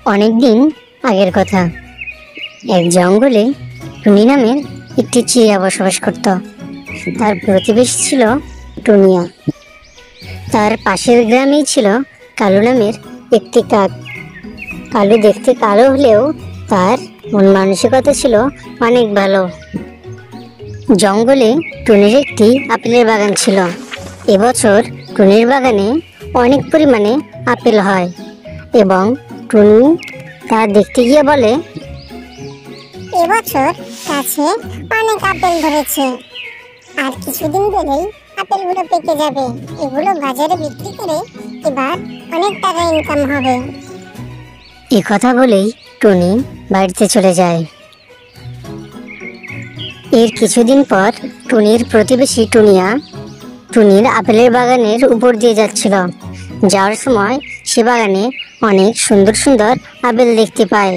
অনেকদিন আগের কথা। এক জঙ্গলে টুনি নামের একটি চিড়িয়া বসবাস করত। তার প্রতিবেশী ছিল টুনিয়া। তার পাশের গ্রামেই ছিল কালু নামের একটি কাক। কালু দেখতে কালো হলেও তার মন মানসিকতা ছিল অনেক ভালো। জঙ্গলে টুনির একটি আপেলের বাগান ছিল। এবছর টুনির বাগানে অনেক পরিমাণে আপেল হয় এবং টুনি তা দেখতে গিয়ে বলে, এবছর গাছে অনেক আপেল ধরেছে, আর কিছুদিন পরেই আপেলগুলো পেকে যাবে। এগুলো বাজারে বিক্রি করে এবার অনেক টাকা ইনকাম হবে। এ কথা বলেই টুনি বাড়িতে চলে যায়। এর কিছুদিন পর টুনির প্রতিবেশী টুনিয়া টুনির আপেলের বাগানের উপর দিয়ে যাচ্ছিল। যাওয়ার সময় সে বাগানে অনেক সুন্দর সুন্দর আপেল দেখতে পায়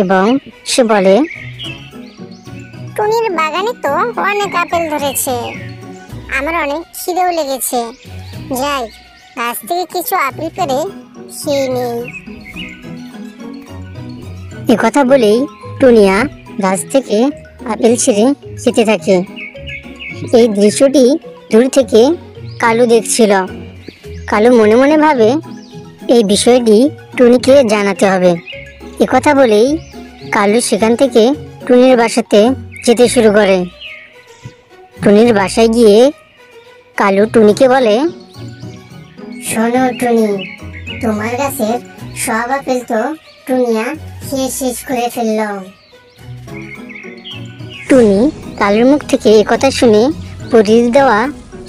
এবং সে বলে, টুনির বাগানে তো অনেক আপেল ধরেছে, আমার অনেক খিদেও লেগেছে, যাই গাছ থেকে কিছু আপেল পেড়ে খেয়ে নেই। এ কথা বলেই টুনিয়া গাছ থেকে আপেল ছিঁড়ে খেতে থাকে। এই দৃশ্যটি দূর থেকে কালু দেখছিল। কালু মনে মনে ভাবে, এই বিষয়টি টুনিকে জানাতে হবে। এ কথা বলেই কালু সেখান থেকে টুনির বাসাতে যেতে শুরু করে। টুনির বাসায় গিয়ে কালু টুনিকে বলে, শোনো টুনি, তোমার গাছের সব আপেল তো টুনিয়া খেয়ে শেষ করে ফেলল। টুনি কালুর মুখ থেকে এ কথা শুনে পরীর দেওয়া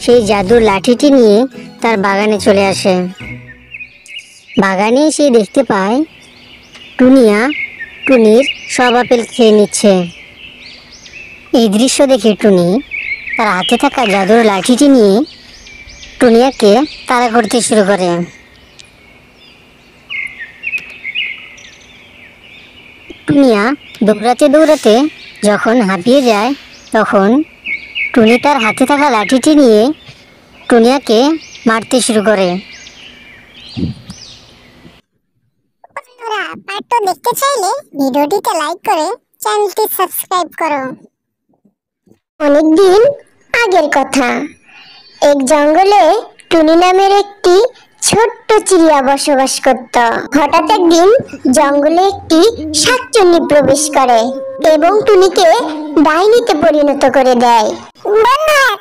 সেই জাদুর লাঠিটি নিয়ে তার বাগানে চলে আসে। বাগানে এসে দেখতে পায় টুনিয়া টুনির সব আপেল খেয়ে নিচ্ছে। এই দৃশ্য দেখে টুনি তার হাতে থাকা জাদুর লাঠিটি নিয়ে টুনিয়াকে তাড়া করতে শুরু করে। টুনিয়া দৌড়াতে দৌড়াতে যখন হাঁপিয়ে যায়, তখন টুনি তার হাতে থাকা লাঠিটি নিয়ে টুনিয়াকে মারতে শুরু করে। বন্ধুরা, পার্টটা দেখতে চাইলে ভিডিওটিতে লাইক করে চ্যানেলটি সাবস্ক্রাইব করো। অনেকদিন আগের কথা, এক জঙ্গলে টুনি নামের একটি ছোট্ট চিড়িয়া বসবাস করত। হঠাৎ একদিন জঙ্গলে একটি শাকচুন্নি প্রবেশ করে এবং টুনিকে ডাইনিতে পরিণত করে দেয়। বন্ধুরা,